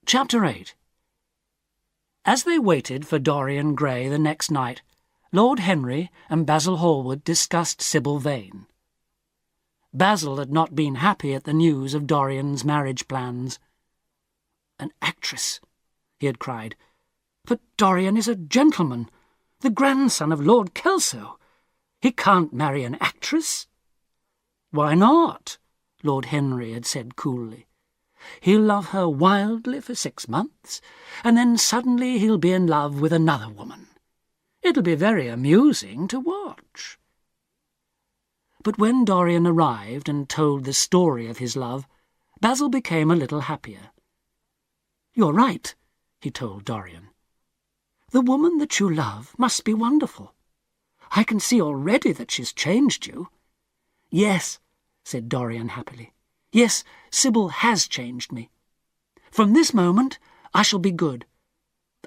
Chapter 8. As they waited for Dorian Gray the next night, Lord Henry and Basil Hallward discussed Sybil Vane. Basil had not been happy at the news of Dorian's marriage plans. "An actress," he had cried. "But Dorian is a gentleman, the grandson of Lord Kelso. He can't marry an actress." "Why not?" Lord Henry had said coolly. "He'll love her wildly for 6 months, and then suddenly he'll be in love with another woman. It'll be very amusing to watch." But when Dorian arrived and told the story of his love, Basil became a little happier. "You're right," he told Dorian. "The woman that you love must be wonderful. I can see already that she's changed you." "Yes," said Dorian happily. "Yes, Sybil has changed me. From this moment I shall be good.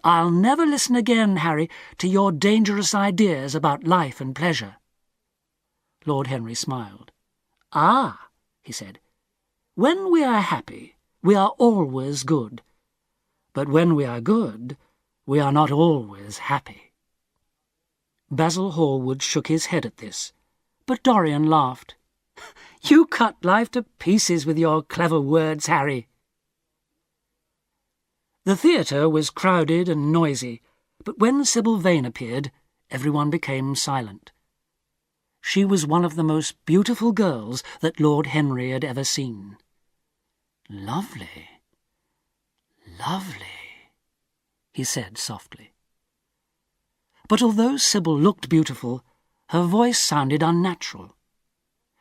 I'll never listen again, Harry, to your dangerous ideas about life and pleasure." Lord Henry smiled. "Ah," he said, "when we are happy, we are always good. But when we are good, we are not always happy." Basil Hallward shook his head at this, but Dorian laughed. "You cut life to pieces with your clever words, Harry." The theatre was crowded and noisy, but when Sybil Vane appeared, everyone became silent. She was one of the most beautiful girls that Lord Henry had ever seen. "Lovely, lovely," he said softly. But although Sybil looked beautiful, her voice sounded unnatural.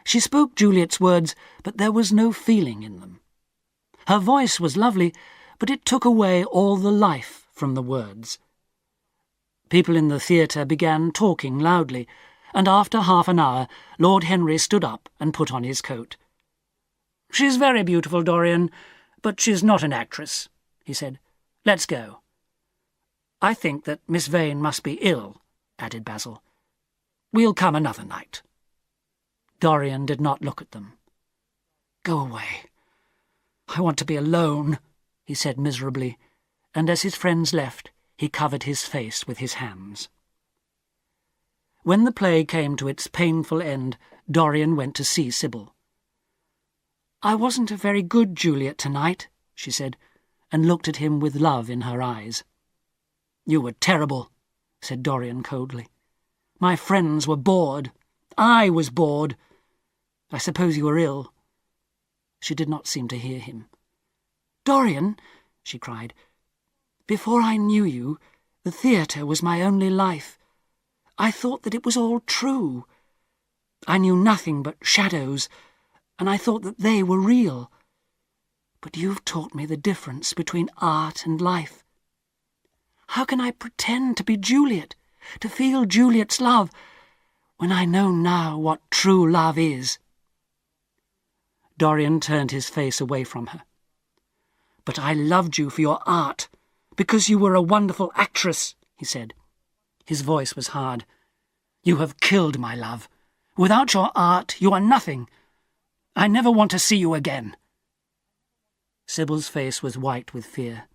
She spoke Juliet's words, but there was no feeling in them. Her voice was lovely, but it took away all the life from the words. People in the theatre began talking loudly, and after half an hour Lord Henry stood up and put on his coat. "She's very beautiful, Dorian, but she's not an actress," he said. "Let's go." "I think that Miss Vane must be ill," added Basil. "We'll come another night." Dorian did not look at them. "Go away. I want to be alone," he said miserably, and as his friends left, he covered his face with his hands. When the play came to its painful end, Dorian went to see Sybil. "I wasn't a very good Juliet tonight," she said, and looked at him with love in her eyes. "You were terrible," said Dorian coldly. "My friends were bored. I was bored. I suppose you were ill." She did not seem to hear him. "Dorian," she cried, "before I knew you, the theatre was my only life. I thought that it was all true. I knew nothing but shadows, and I thought that they were real. But you've taught me the difference between art and life. How can I pretend to be Juliet, to feel Juliet's love, when I know now what true love is?" Dorian turned his face away from her. "But I loved you for your art, because you were a wonderful actress," he said. His voice was hard. "You have killed my love. Without your art, you are nothing. I never want to see you again." Sybil's face was white with fear.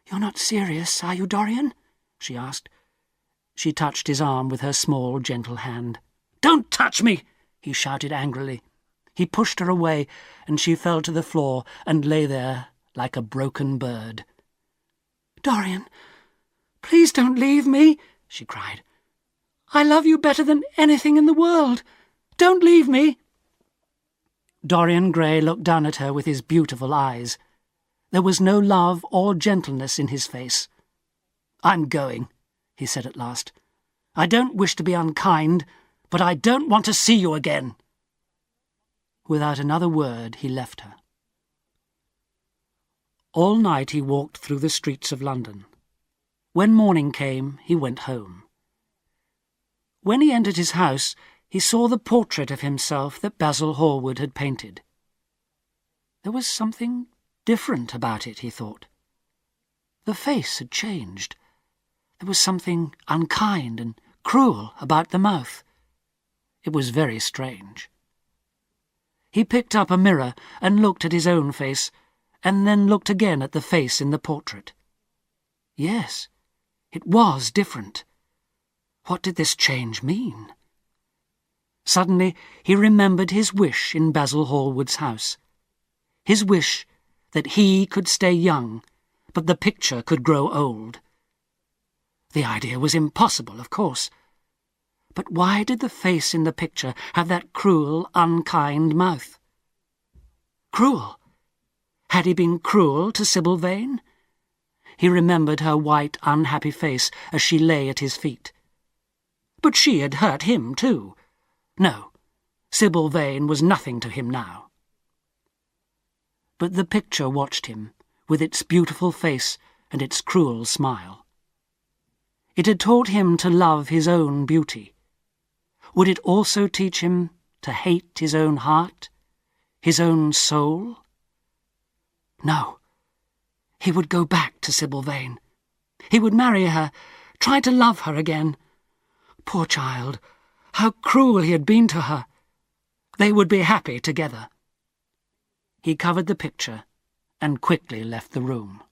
"You're not serious, are you, Dorian?" she asked. She touched his arm with her small, gentle hand. "Don't touch me!" he shouted angrily. He pushed her away, and she fell to the floor and lay there like a broken bird. "Dorian, please don't leave me," she cried. "I love you better than anything in the world. Don't leave me." Dorian Gray looked down at her with his beautiful eyes. There was no love or gentleness in his face. "I'm going," he said at last. "I don't wish to be unkind, but I don't want to see you again." Without another word, he left her. All night he walked through the streets of London. When morning came, he went home. When he entered his house, he saw the portrait of himself that Basil Hallward had painted. There was something different about it, he thought. The face had changed. There was something unkind and cruel about the mouth. It was very strange. He picked up a mirror and looked at his own face, and then looked again at the face in the portrait. Yes, it was different. What did this change mean? Suddenly he remembered his wish in Basil Hallward's house. His wish that he could stay young, but the picture could grow old. The idea was impossible, of course. But why did the face in the picture have that cruel, unkind mouth? Cruel? Had he been cruel to Sybil Vane? He remembered her white, unhappy face as she lay at his feet. But she had hurt him too. No, Sybil Vane was nothing to him now. But the picture watched him, with its beautiful face and its cruel smile. It had taught him to love his own beauty. Would it also teach him to hate his own heart, his own soul? No. He would go back to Sybil Vane. He would marry her, try to love her again. Poor child, how cruel he had been to her. They would be happy together. He covered the picture and quickly left the room.